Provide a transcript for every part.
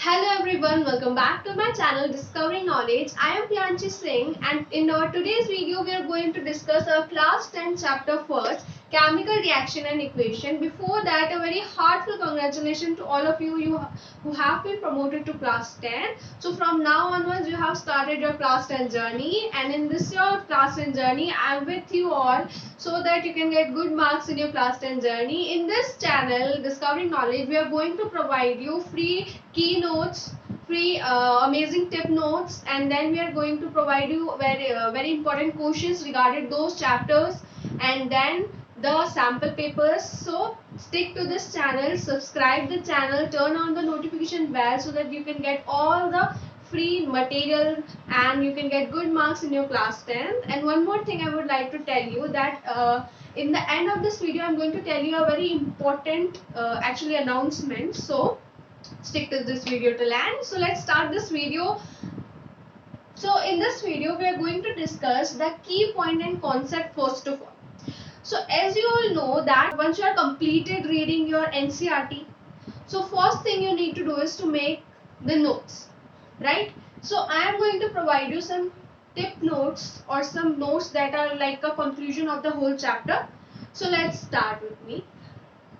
Hello everyone, welcome back to my channel Discovering Knowledge. I am Priyanshi Singh and in our today's video we are going to discuss our class 10 chapter first, chemical reaction and equation. Before that, a very heartfelt congratulations to all of you who have been promoted to class 10. So from now onwards you have started your class 10 journey, and in this your class 10 journey I am with you all so that you can get good marks in your class 10 journey. In this channel Discovering Knowledge, we are going to provide you free keynotes, free amazing tip notes, and then we are going to provide you very important questions regarding those chapters, and then the sample papers. So stick to this channel, subscribe the channel, turn on the notification bell so that you can get all the free material and you can get good marks in your class 10th. And one more thing I would like to tell you that in the end of this video I'm going to tell you a very important actually announcement. So stick to this video till end. So let's start this video. So in this video we are going to discuss the key point and concept first of all. So as you all know that once you are completed reading your NCERT, so first thing you need to do is to make the notes, right? So I am going to provide you some tip notes or some notes that are like a conclusion of the whole chapter. So let's start with me.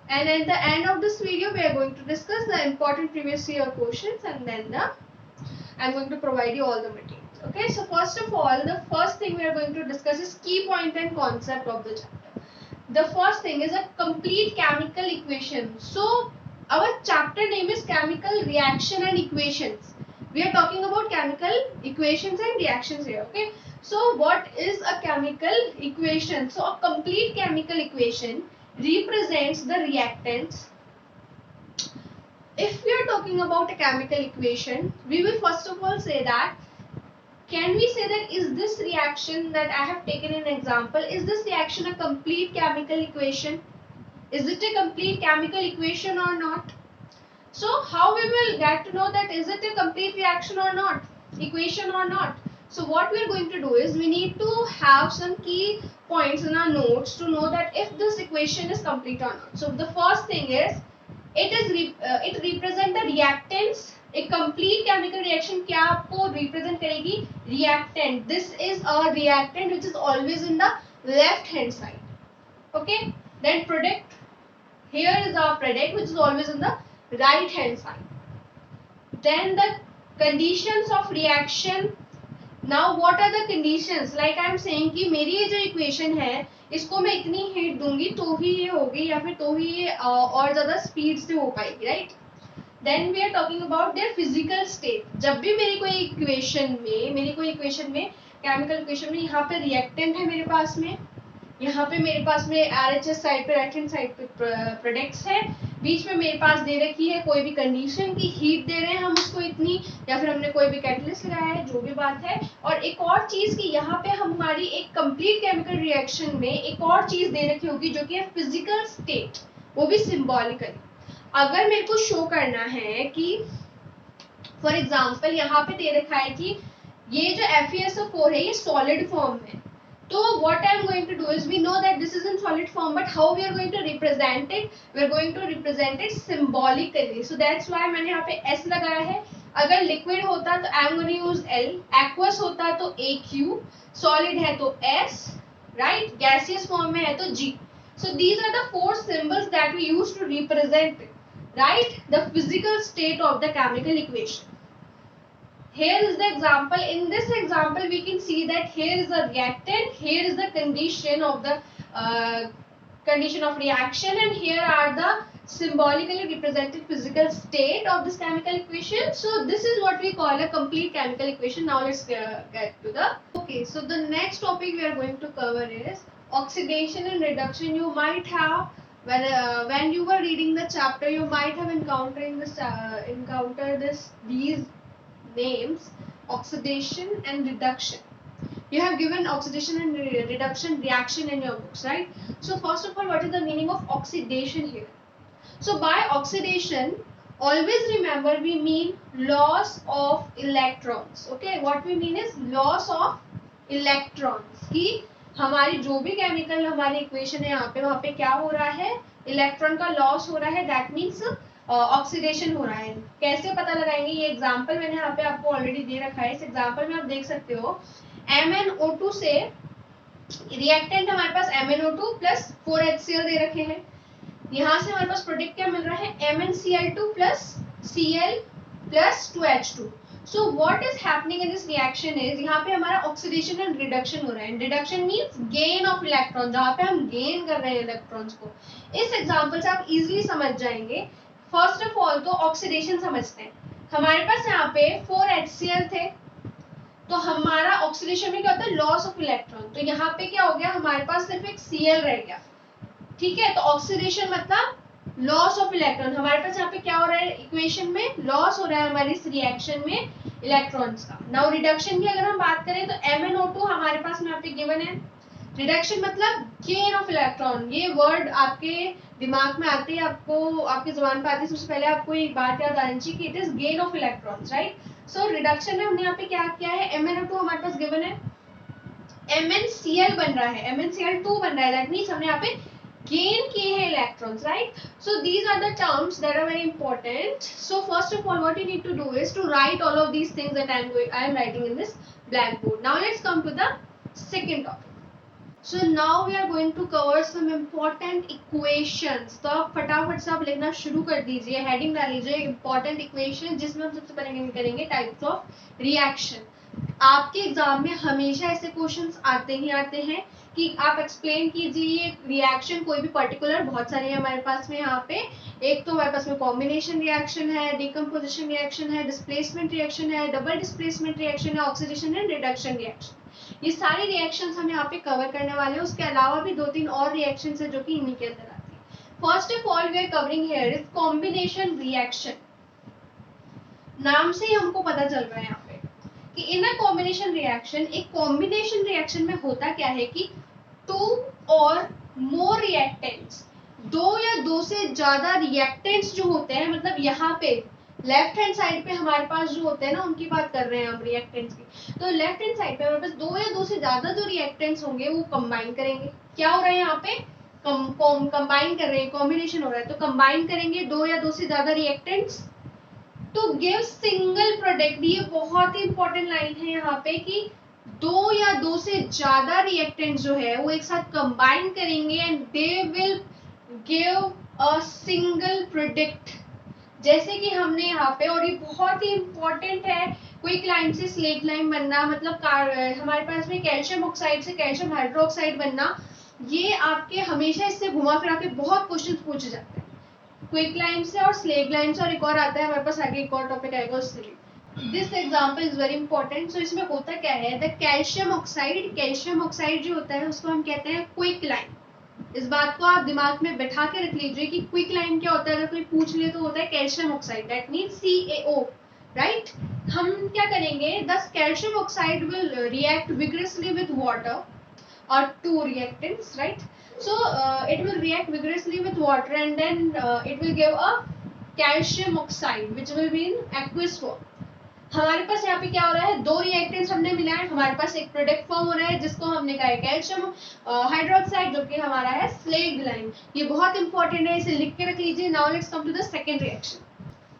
And at the end of this video, we are going to discuss the important previous year questions, and then I'm going to provide you all the materials. Okay, so first of all, the first thing we are going to discuss is key point and concept of the chapter. The first thing is a complete chemical equation. So our chapter name is chemical reaction and equations. We are talking about chemical equations and reactions here. Okay, so what is a chemical equation? So a complete chemical equation represents the reactants. If we are talking about a chemical equation, we will first of all say that, can we say that is this reaction that I have taken an example, is this reaction a complete chemical equation? Is it a complete chemical equation or not? So how we will get to know that is it a complete reaction or not, equation or not? So what we are going to do is we need to have some key points in our notes to know that if this equation is complete or not. So the first thing is it represent the reactants. A complete chemical reaction क्या आपको represent करेगी? Reactant. This is a reactant which is always in the left hand side. Okay. Then product. Here is our product which is always in the right hand side. Then the conditions of reaction. Now what are the conditions? Like I am saying कि मेरी ये जो equation है इसको मैं इतनी heat दूंगी तो ही ये होगी या फिर तो ही ये और ज़्यादा स्पीड से हो पाएगी, right? Then we are talking about their physical state. जब भी मेरी कोई इक्वेशन में केमिकल इक्वेशन में यहाँ पे रिएक्टेंट है मेरे पास में, यहाँ पे मेरे पास में RHS साइड पे राइट हैंड साइड पे प्रोडक्ट्स है, बीच में मेरे पास दे रखी है कोई भी कंडीशन की हीट दे रहे हैं हम उसको इतनी, या फिर हमने कोई भी कैटलिस्ट लगाया है, जो भी बात है. और एक और चीज की यहाँ पे हमारी एक कंप्लीट केमिकल रिएक्शन में एक और चीज दे रखी होगी जो कि है फिजिकल स्टेट, वो भी सिंबॉलिकली. अगर मेरे को शो करना है कि फॉर एग्जाम्पल यहाँ पे दे रखा है कि ये जो FeSO4 है ये सॉलिड फॉर्म है, so what I am going to do is, we know that this is in solid form, but how we are going to represent it? We are going to represent it symbolically. So that's why मैंने यहाँ पे S लगाया है. अगर liquid होता तो I am going to use L, aqueous होता तो AQ, solid है तो S, right? Gaseous form में है तो G. So these are the four symbols that we use to represent, right, the physical state of the chemical equation. Here is the example. In this example we can see that here is a reactant, here is the condition of the condition of reaction, and here are the symbolically represented physical state of this chemical equation. So this is what we call a complete chemical equation. Now let's get to the okay. So the next topic we are going to cover is oxidation and reduction. You might have when you were reading the chapter, you might have encountered these names, oxidation and reduction. You have given oxidation and reduction reaction in your books, right? So first of all, what is the meaning of oxidation here? So by oxidation, always remember we mean loss of electrons. Okay, what we mean is loss of electrons. कि हमारी जो भी chemical हमारी equation है यहाँ पे वहाँ पे क्या हो रहा है, इलेक्ट्रॉन का लॉस हो रहा है. दैट मीन्स ऑक्सीडेशन हो रहा है। कैसे पता लगाएंगे, ये एग्जांपल मैंने यहाँ पे आपको ऑलरेडी दे रखा है। इस एग्जांपल में आप देख सकते हो MnO2 से रिएक्टेंट हमारे पास MnO2 प्लस 4HCl दे रखे हैं। यहाँ से हमारे पास प्रोडक्ट क्या मिल रहा है, MnCl2 plus Cl plus 2H2। So what is happening in this reaction is यहाँ पे हमारा ऑक्सीडेशन एंड रिडक्शन हो रहा है। Reduction means gain of electron, जहाँ पे हम गेन कर रहे हैं इलेक्ट्रॉन्स को। इस एग्जांपल से आप इजीली समझ जाएंगे। फर्स्ट ऑफ ऑल तो ऑक्सीडेशन समझते हैं। हमारे पास यहाँ पे 4HCl थे, तो हमारा ऑक्सीडेशन में क्या होता है, लॉस ऑफ इलेक्ट्रॉन। तो यहाँ पे क्या हो गया, हमारे पास सिर्फ एक Cl रह गया। ठीक है, तो ऑक्सीडेशन मतलब लॉस ऑफ इलेक्ट्रॉन। हमारे पास यहाँ पे क्या हो रहा है, इक्वेशन में लॉस हो रहा है हमारी इस रिएक्शन में इलेक्ट्रॉन्स का। नाउ रिडक्शन की अगर हम बात करें तो MnO2 हमारे पास यहाँ पे गिवन है। रिडक्शन मतलब गेन ऑफ इलेक्ट्रॉन। ये वर्ड आपके दिमाग में आते ही, आपको आपकी जुबान पे आती है, सबसे पहले आपको एक बात याद आनी चाहिए कि it is gain of electrons, right. So reduction में हमने यहाँ पे क्या किया है, MnO2 हमारे पास गिवन है, MnCl बन रहा है, MnCl2 बन रहा है। दैट मीन्स हमने यहाँ पे gain किए हैं electrons, right? So these are the terms that are very important. So first of all, what you need to do is to write all of these things that I am writing in this blackboard. Now let's come to the second topic. So now we are going to cover some important equations. तो आप फटाफट से आप लिखना शुरू कर दीजिए, heading डाल लीजिए important equation, जिसमें हम सबसे पहले करेंगे types of reaction. आपके एग्जाम में हमेशा ऐसे क्वेश्चंस आते ही आते हैं कि आप एक्सप्लेन कीजिए रिएक्शन कोई भी पर्टिकुलर। बहुत सारे हैं हमारे पास में यहाँ पे। एक तो हमारे पास में कॉम्बिनेशन रिएक्शन है, डिकम्पोजिशन रिएक्शन है, डिस्प्लेसमेंट रिएक्शन है, डबल डिस्प्लेसमेंट रिएक्शन है, ऑक्सीडेशन एंड रिडक्शन रिएक्शन। ये सारी रिएक्शंस हम यहाँ पे कवर करने वाले हैं। उसके अलावा भी 2-3 और रिएक्शंस है जो कि इन्हीं के अंदर आती है। First of all we are covering here is combination reaction. नाम से ही हमको पता चल रहा है यहाँ पे कि इन अ कॉम्बिनेशन रिएक्शन, एक कॉम्बिनेशन रिएक्शन में होता क्या है कि 2 और मोर रिएक्टेंट्स, 2 या 2 से ज्यादा रिएक्टेंट्स जो होते हैं, मतलब यहाँ पे लेफ्ट हैंड साइड पे हमारे पास जो होते हैं ना, उनकी बात कर रहे हैं हम रिएक्टेंट्स की। तो लेफ्ट हैंड साइड पे हमारे पास 2 या 2 से ज्यादा जो रिएक्टेंट्स होंगे वो कंबाइन करेंगे। क्या हो रहा है यहाँ पे, कंबाइन कर रहे हैं, कॉम्बिनेशन हो रहा है। तो कंबाइन करेंगे 2 या 2 से ज्यादा reactants to give single product. ये बहुत ही इंपॉर्टेंट लाइन है यहाँ पे कि 2 या 2 से ज्यादा रिएक्टेंट जो है वो एक साथ कंबाइन करेंगे and they will give a single product. जैसे कि हमने यहाँ पे, और ये बहुत ही इंपॉर्टेंट है, क्विक लाइन से स्लेट लाइन बनना, मतलब हमारे पास में कैल्शियम ऑक्साइड से कैल्शियम हाइड्रोक्साइड बनना, ये आपके हमेशा इससे घुमा फिरा के बहुत क्वेश्चन पूछे जाते हैं, क्विक लाइन से और स्लेट लाइन से। और एक और आता है हमारे पास आगे, एक और टॉपिक आएगा उससे भी। This example is very important. So इसमें होता क्या है, द कैल्शियम ऑक्साइड जो होता है उसको हम कहते हैं क्विक लाइन। इस बात को आप दिमाग में बैठा के रख लीजिए कि क्विक लाइन क्या होता है। अगर कोई पूछ ले तो होता है calcium oxide, that means CaO, right. हम क्या करेंगे, the calcium oxide will react vigorously with water or 2 reactants, right? So it will react vigorously with water and then it will give a calcium oxide which will be in aqueous form. हमारे पास यहाँ पे क्या हो रहा है, 2 reactants हमने मिलाए, हमारे पास एक प्रोडक्ट फॉर्म हो रहा है जिसको हमने कहा है कैल्शियम हाइड्रोक्साइड, जो कि हमारा है स्लेग लाइन। ये बहुत इंपॉर्टेंट है, इसे लिख के रख लीजिए। Now let's come to the second reaction.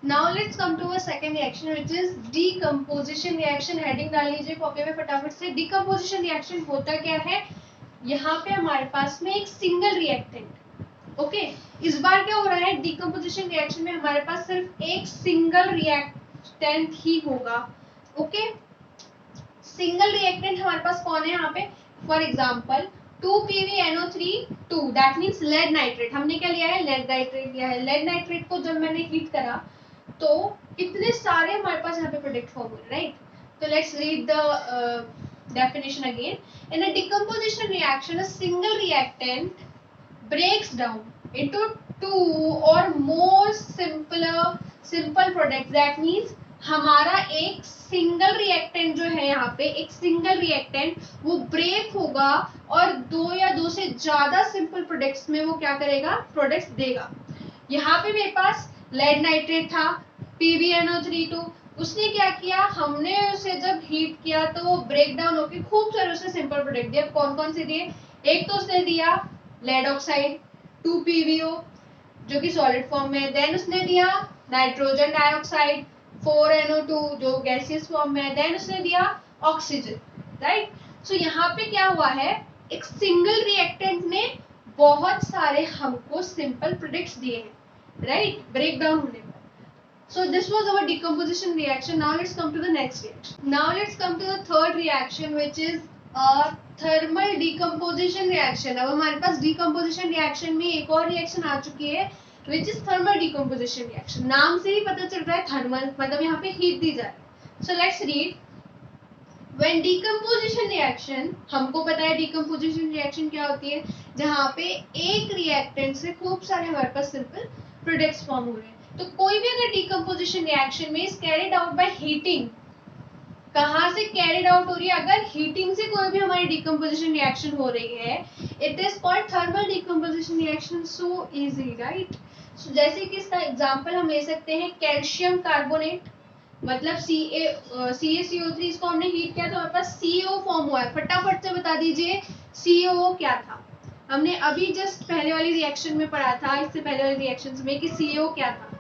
Now let's come to a second reaction which is decomposition reaction. Heading डाल लीजिए कॉपी में फटाफट से। डीकंपोजिशन रिएक्शन होता क्या है, यहाँ पे हमारे पास में एक सिंगल रिएक्टेंट, ओके। इस बार क्या हो रहा है, डीकंपोजिशन रिएक्शन में हमारे पास सिर्फ एक सिंगल रिएक्टेंट ही होगा, ओके। सिंगल रिएक्टेंट हमारे पास कौन है यहाँ पे, for example 2PbNO3 that means lead nitrate. हमने क्या लिया है, लेड नाइट्रेट लिया है। लेड नाइट्रेट को जब मैंने हीट करा तो कितने सारे हमारे पास यहाँ पे प्रोडक्ट फॉर्म हुए, राइट। तो let's read the definition again. In a decomposition reaction, a single reactant breaks down into 2 or more simple products. That means हमारा एक सिंगल रिएक्टेंट जो है यहाँ पे, एक सिंगल रिएक्टेंट वो ब्रेक होगा और 2 या 2 से ज्यादा सिंपल प्रोडक्ट्स में वो क्या करेगा, प्रोडक्ट्स देगा। यहाँ पे मेरे पास लेड नाइट्रेट था, PbNO3, उसने क्या किया, हमने उसे जब हीट किया तो वो ब्रेक डाउन होकर खूब सारे उसने सिंपल प्रोडक्ट दिए। कौन कौन से दिए, एक तो उसने दिया लेड ऑक्साइड 2PbO, जो कि सॉलिड फॉर्म में है। देन उसने दिया नाइट्रोजन डाइऑक्साइड 4NO2 जो गैसियस फॉर्म में है। देन उसने दिया ऑक्सीजन, राइट। सो यहाँ पे क्या हुआ है, एक सिंगल रिएक्टेंट ने बहुत सारे हमको सिंपल प्रोडक्ट्स दिए हैं, राइट, ब्रेक डाउन होने पर। So this was our decomposition reaction. Now let's come to the next reaction. Now let's come to the third reaction, which is a thermal decomposition reaction. अब हमारे पास decomposition reaction में एक और reaction आ चुकी है, which is thermal decomposition reaction. नाम से ही पता चल रहा है thermal, मतलब यहाँ पे heat दी जा रही है. So let's read. When decomposition reaction, हमको पता है decomposition reaction क्या होती है, जहाँ पे एक reactant से खूब सारे हमारे पास simple products form हो रहे हैं। तो कोई भी अगर डिकम्पोजिशन रिएक्शन में is carried out by heating, कहाँ से कैरिड आउट हो रही है, अगर हीटिंग से कोई भी हमारी डिकम्पोजिशन रिएक्शन हो रही है, it is called thermal decomposition reaction. So easy, right. So जैसे कि इसका एग्जांपल हम ले सकते हैं कैल्शियम कार्बोनेट, मतलब CaCO3, इसको हमने हीट किया तो हमारे पास CO फॉर्म हुआ है। फटाफट से बता दीजिए CO क्या था। हमने अभी जस्ट पहले वाली रिएक्शन में पढ़ा था, इससे पहले वाली रिएक्शंस में, कि CO क्या था।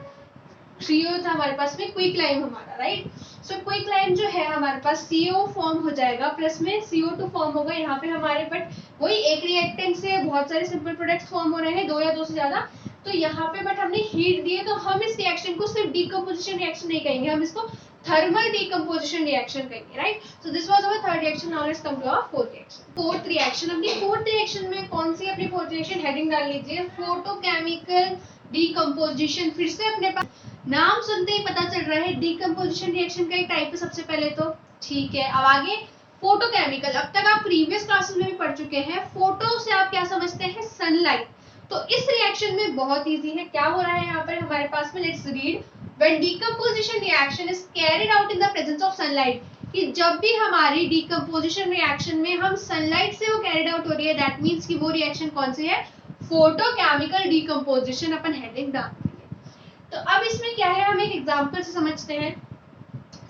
CO था हमारे पास में क्विकलाइम हमारा, राइट। सो क्विकलाइम जो है हमारे पास CO फॉर्म हो जाएगा, प्लस में CO2 फॉर्म होगा यहाँ पे हमारे, बट वही एक रिएक्टेंट से बहुत सारे सिंपल प्रोडक्ट्स फॉर्म हो रहे हैं, दो या दो से ज्यादा। तो यहाँ पे बट हमने हीट दिए, तो हम इस रिएक्शन को सिर्फ डिकम्पोजिशन रिएक्शन नहीं कहेंगे, हम इसको थर्मल डिकम्पोजिशन रिएक्शन कहेंगे, right. So this was our third reaction. Now let's come to our fourth reaction. Fourth reaction, अपनी फोर्थ रिएक्शन में कौन सी अपनी फोर्थ रिएक्शन हेडिंग डाल लीजिए, फोटोकेमिकल डिकम्पोजिशन। फिर से अपने पास नाम सुनते ही पता चल रहा है डिकम्पोजिशन रिएक्शन का एक टाइप है सबसे पहले तो, ठीक है। अब आगे फोटोकेमिकल, अब तक आप प्रीवियस क्लासेस में भी पढ़ चुके हैं। फोटो से आप क्या समझते हैं, सनलाइट। तो इस रिएक्शन में बहुत इजी है, क्या हो रहा है यहाँ पर हमारे पास में, let's read. When decomposition reaction is carried out in the presence of sunlight, कि जब भी हमारी डिकम्पोजिशन रिएक्शन में हम सनलाइट से वो कैरिड आउट हो रही है, दैट मीन्स कि वो रिएक्शन कौन सी है, फोटोकेमिकल डिकम्पोजिशन, अपन हेडिंग डाल देंगे। तो अब इसमें क्या है, हम एक एग्जांपल से समझते हैं।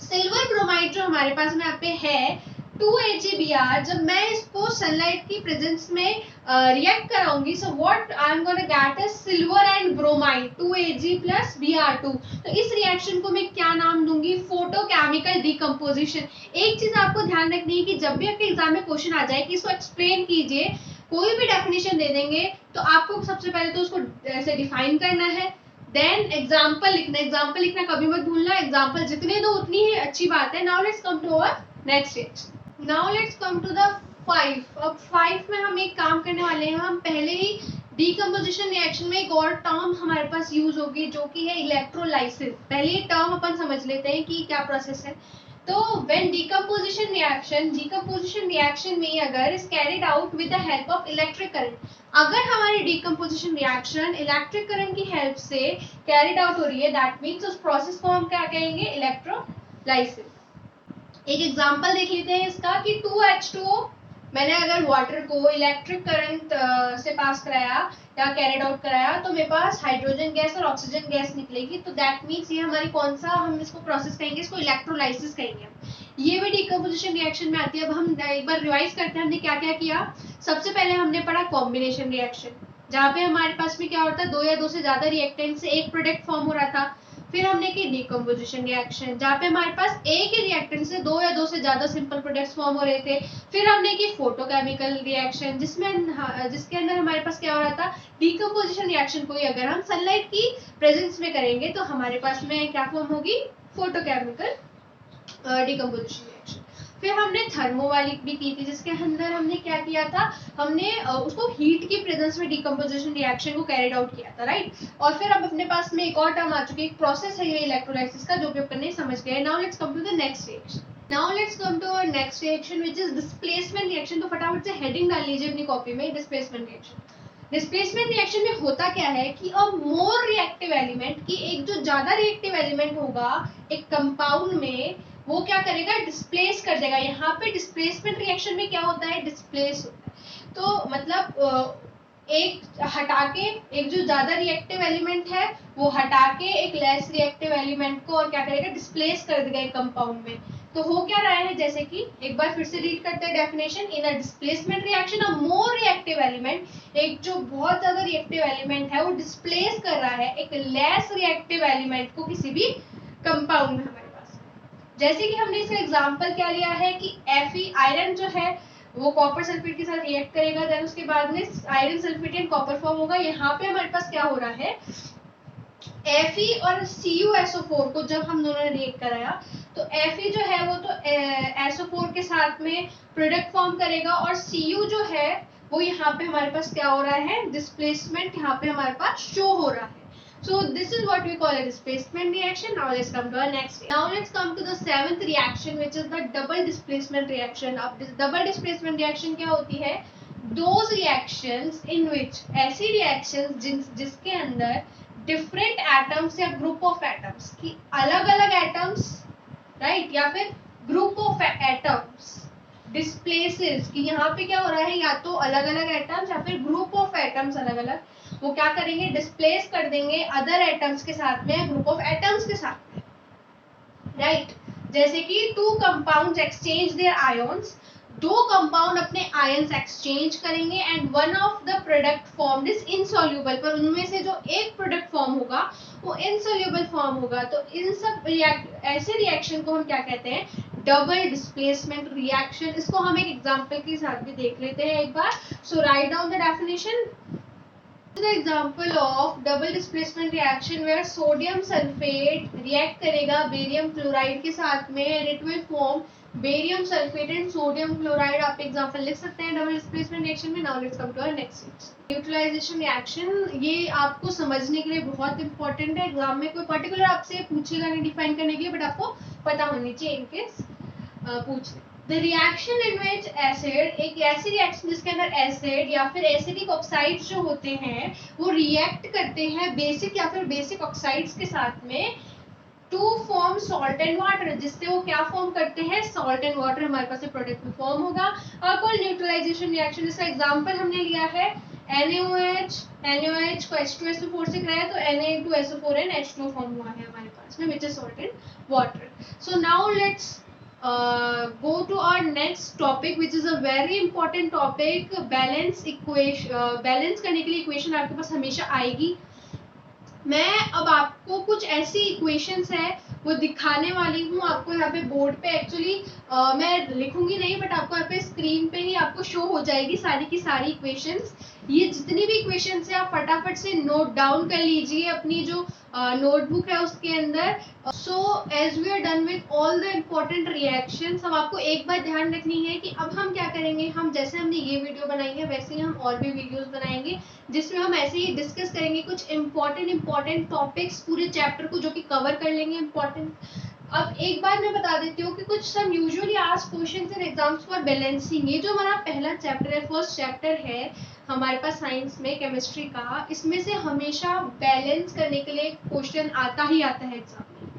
सिल्वर ब्रोमाइड जो हमारे पास में यहाँ पे है 2AgBr, जब मैं इसको सनलाइट की प्रेजेंस में रिएक्ट कराऊंगी, so what I am gonna get is silver and bromide 2Ag plus Br2। तो इस रिएक्शन को मैं क्या नाम दूंगी, फोटोकेमिकल डिकम्पोजिशन। एक चीज आपको ध्यान रखनी है कि जब भी आपके एग्जाम में क्वेश्चन आ जाए कि इसको एक्सप्लेन कीजिए, कोई भी डेफिनेशन दे देंगे तो आपको सबसे पहले तो उसको ऐसे डिफाइन करना है, देन एग्जाम्पल लिखना। एग्जाम्पल लिखना कभी मत भूलना, एग्जाम्पल जितने दो उतनी ही अच्छी बात है। Now let's come to our next reaction. Now let's come to the 5। अब 5 में हम एक काम करने वाले हैं, हम पहले ही डिकम्पोजिशन रिएक्शन में एक और टर्म हमारे पास यूज होगी जो कि है इलेक्ट्रोलाइसिस। पहले ये टर्म अपन समझ लेते हैं कि क्या प्रोसेस है। तो व्हेन डिकम्पोजिशन रिएक्शन में अगर is carried out with the help of electric current, अगर हमारी डिकम्पोजिशन रिएक्शन इलेक्ट्रिक करंट की हेल्प से कैरिड आउट हो रही है, दैट मीन्स उस प्रोसेस को हम क्या कहेंगे, इलेक्ट्रोलाइसिस। एक एग्जांपल देख लेते हैं इसका कि 2H2O, मैंने अगर वाटर को इलेक्ट्रिक करंट से पास कराया या कैरिड आउट कराया, तो मेरे पास हाइड्रोजन गैस और ऑक्सीजन गैस निकलेगी। तो दैट मीन्स ये हमारी कौन सा हम इसको प्रोसेस कहेंगे, इसको इलेक्ट्रोलाइसिस कहेंगे। ये भी डिकम्पोजिशन रिएक्शन में आती है। अब हम एक बार रिवाइज करते हैं, हमने क्या क्या किया। सबसे पहले हमने पढ़ा कॉम्बिनेशन रिएक्शन, जहाँ पे हमारे पास में क्या होता है, दो या दो से ज्यादा रिएक्टेंट से एक प्रोडक्ट फॉर्म हो रहा था। फिर हमने की डिकम्पोजिशन रिएक्शन, जहाँ पे हमारे पास एक ही रिएक्टेंट से दो या दो से ज्यादा सिंपल प्रोडक्ट्स फॉर्म हो रहे थे। फिर हमने की फोटोकेमिकल रिएक्शन, जिसके अंदर हमारे पास क्या हो रहा था, डिकम्पोजिशन रिएक्शन को ही अगर हम सनलाइट की प्रेजेंस में करेंगे तो हमारे पास में क्या फॉर्म होगी, फोटोकेमिकल डिकम्पोजिशन रिएक्शन। फिर हमने थर्मो वाली भी की थी, जिसके अंदर हमने क्या किया था, हमने उसको हीट की प्रेजेंस में डिकम्पोजिशन रिएक्शन को कैरिड आउट किया था, राइट। और फिर अब अपने पास में एक और टर्म आ चुकी है, एक प्रोसेस है ये इलेक्ट्रोलाइसिस का, जो भी अपन समझ गए। Now let's come to the next reaction. Now let's come to our next reaction which is displacement reaction. तो फटाफट से हेडिंग डाल लीजिए अपनी कॉपी में, डिस्प्लेसमेंट रिएक्शन। डिस्प्लेसमेंट रिएक्शन में होता क्या है कि अ मोर रिएक्टिव एलिमेंट, की एक जो ज्यादा रिएक्टिव एलिमेंट होगा एक कंपाउंड में, वो क्या करेगा, डिस्प्लेस कर देगा। यहाँ पे डिस्प्लेसमेंट रिएक्शन में क्या होता है, डिस्प्लेस होता है। तो मतलब एक हटा के, एक जो ज्यादा रिएक्टिव एलिमेंट है वो हटा के एक लेस रिएक्टिव एलिमेंट को और क्या करेगा, डिस्प्लेस कर देगा एक कंपाउंड में। तो हो क्या रहा है, जैसे कि एक बार फिर से रीड करते हैं definition, in a displacement reaction a more reactive element, एक जो बहुत ज्यादा रिएक्टिव एलिमेंट है वो डिस्प्लेस कर रहा है एक लेस रिएक्टिव एलिमेंट को किसी भी कंपाउंड में हमारे पास। जैसे कि हमने इसका एग्जांपल क्या लिया है कि Fe आयरन जो है वो कॉपर सल्फेट के साथ रिएक्ट करेगा, देन उसके बाद में iron sulphate and copper form होगा। यहाँ पे हमारे पास क्या हो रहा है, Fe और CuSO4 को जब हम दोनों ने रिएक्ट कराया तो Fe जो है वो तो SO4 के साथ में प्रोडक्ट फॉर्म करेगा और Cu जो है वो यहाँ पे हमारे पास क्या हो रहा है, डिस्प्लेसमेंट यहाँ पे हमारे पास शो हो रहा है। So this is what we call a displacement reaction. Now let's come to our next. Now let's come to the seventh reaction, which is the double displacement reaction. अब double displacement reaction क्या होती है, those reactions in which ऐसी reactions जिसके अंदर different atoms या group of atoms की अलग अलग atoms, right, या फिर group of atoms displaces, कि यहाँ पे क्या हो रहा है, या तो अलग अलग atoms या फिर group of atoms अलग अलग, वो क्या करेंगे, डिस्प्लेस कर देंगे अदर एटम्स के साथ में, ग्रुप ऑफ एटम्स के साथ में, राइट। जैसे कि two compounds exchange there ions, दो कंपाउंड अपने आयंस एक्सचेंज करेंगे and one of the product formed is insoluble, पर उनमें से जो एक प्रोडक्ट फॉर्म होगा वो इनसॉल्युबल फॉर्म होगा। तो इन सब ऐसे रिएक्शन को हम क्या कहते हैं, डबल डिस्प्लेसमेंट रिएक्शन। इसको हम एक एग्जांपल के साथ भी देख लेते हैं एक बार। So write down the definition. The example of double displacement reaction where sodium sulfate react करेगा बेरियम क्लोराइड के साथ में and it will form barium sulphate and sodium chloride. आप एग्जांपल लिख सकते हैं डबल डिस्प्लेसमेंट रिएक्शन में। Now let's come to our next neutralization reaction. ये आपको समझने के लिए बहुत इंपॉर्टेंट है, एग्जाम में कोई पर्टिकुलर आपसे पूछेगा नहीं डिफाइन करने के लिए, बट आपको पता होनी चाहिए इनकेस पूछ ले। The reaction in which acid, एक ऐसी रिएक्शन जिसके अंदर एसिड या फिर एसिडिक ऑक्साइड्स जो होते हैं वो रिएक्ट करते हैं बेसिक या फिर बेसिक ऑक्साइड्स के साथ में to form salt and water, जिससे वो क्या फॉर्म करते हैं, सॉल्ट एंड वाटर हमारे पास प्रोडक्ट में फॉर्म होगा। Called neutralisation reaction. इसका एग्जांपल हमने लिया है NaOH को H2SO4 से कराया तो Na2SO4 एंड H2 फॉर्म हुआ है हमारे पास में, which is salt and water. So now let's go to our next topic, which is a very important topic, balance equation। Balance करने के लिए इक्वेशन आपके पास हमेशा आएगी। मैं अब आपको कुछ ऐसी इक्वेशंस है वो दिखाने वाली हूँ आपको यहाँ पे बोर्ड पे। एक्चुअली मैं लिखूंगी नहीं, बट आपको यहाँ पे स्क्रीन पे ही आपको शो हो जाएगी सारी की सारी इक्वेशंस। ये जितनी भी इक्वेशंस है आप फटाफट से नोट डाउन कर लीजिए अपनी जो नोटबुक है उसके अंदर। So as we are done with all the important reactions, अब आपको एक बात ध्यान रखनी है कि अब हम क्या करेंगे, हम जैसे हमने ये वीडियो बनाई है वैसे ही हम और भी वीडियोस बनाएंगे जिसमें हम ऐसे ही डिस्कस करेंगे कुछ इम्पोर्टेंट टॉपिक्स पूरे चैप्टर को, जो कि कवर कर लेंगे इम्पोर्टेंट। अब एक बार मैं बता देती हूँ कि कुछ some usually asked questions in exams for balancing. ये जो हमारा पहला चैप्टर है, फर्स्ट चैप्टर है हमारे पास साइंस में केमिस्ट्री का, इसमें से हमेशा बैलेंस करने के लिए क्वेश्चन आता ही आता है एग्जाम में,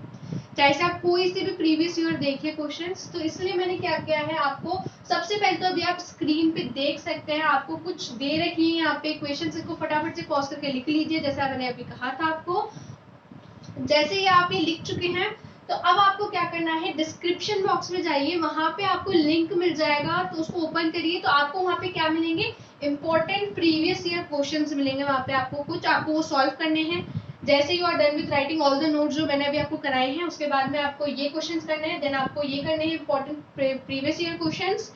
चाहे से आप कोई से भी प्रीवियस ईयर देखिए क्वेश्चंस। तो इसलिए मैंने क्या किया है, आपको सबसे पहले तो अभी आप स्क्रीन पे देख सकते हैं, आपको कुछ दे रखी है यहाँ पे क्वेश्चंस, इसको फटाफट से पॉज करके लिख लीजिए जैसा मैंने अभी कहा था आपको। जैसे ही आप ये लिख चुके हैं तो अब आपको क्या करना है, डिस्क्रिप्शन बॉक्स में जाइए, वहां पे आपको लिंक मिल जाएगा, तो उसको ओपन करिए तो आपको वहां पे क्या मिलेंगे, इंपॉर्टेंट प्रीवियस ईयर क्वेश्चंस मिलेंगे। वहां पे आपको कुछ आपको वो सॉल्व करने हैं। जैसे you are done with writing all the notes जो मैंने अभी आपको कराए हैं, उसके बाद में आपको ये क्वेश्चंस करने हैं, देन आपको ये करने हैं important previous year questions.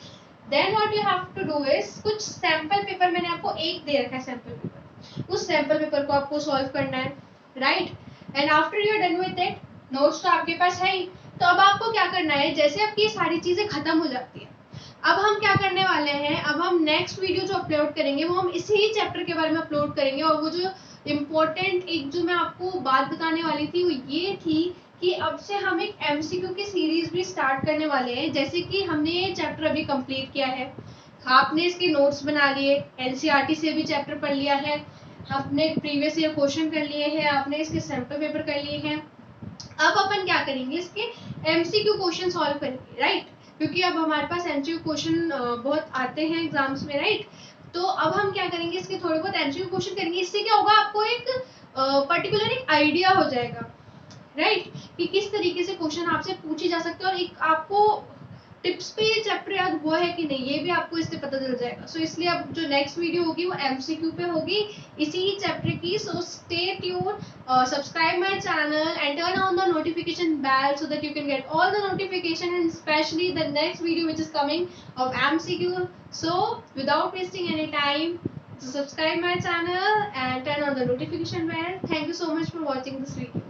Then what you have to do is, कुछ सैंपल पेपर मैंने आपको एक दे रखा है सैंपल पेपर, उस सैंपल पेपर को आपको सॉल्व करना है, right. And after you are done with it, notes तो आपके पास है ही, तो अब आपको क्या करना है, जैसे आपकी ये सारी चीजें खत्म हो जाती है, अब हम क्या करने वाले हैं, अब हम नेक्स्ट वीडियो जो अपलोड करेंगे वो हम इसी चैप्टर के बारे में अपलोड करेंगे। और वो जो इम्पोर्टेंट एक जो मैं आपको बात बताने वाली थी वो ये थी कि अब से हम एक एमसीक्यू की सीरीज भी स्टार्ट करने वाले हैं। जैसे कि हमने ये चैप्टर अभी कंप्लीट किया है, आपने इसके नोट्स बना लिए, एनसीईआरटी से भी चैप्टर पढ़ लिया है, आपने प्रीवियस ईयर क्वेश्चन कर लिए हैं, आपने इसके सैंपल पेपर कर लिए हैं। अब अपन क्या करेंगे, इसके एमसीक्यू क्वेश्चन सॉल्व करेंगे, राइट, क्योंकि अब हमारे पास एमसीक्यू क्वेश्चन बहुत आते हैं एग्जाम्स में, राइट। तो अब हम क्या करेंगे, इसके थोड़े बहुत एमसीक्यू क्वेश्चन करेंगे। इससे क्या होगा, आपको एक पर्टिकुलर एक आइडिया हो जाएगा राइट, कि किस तरीके से क्वेश्चन आपसे पूछे जा सकते हैं, और एक आपको टिप्स पे ये चैप्टर याद हुआ है कि नहीं ये भी आपको इससे पता चल जाएगा. सो इसलिए अब जो नेक्स्ट वीडियो होगी वो एमसीक्यू पे होगी इसी चैप्टर की. So stay tune, subscribe my channel and turn on the notification bell so that you can get all the notification, and especially the next video which is coming of MCQ. So without wasting any time, subscribe my channel and turn on the notification bell. Thank you so much for watching this video.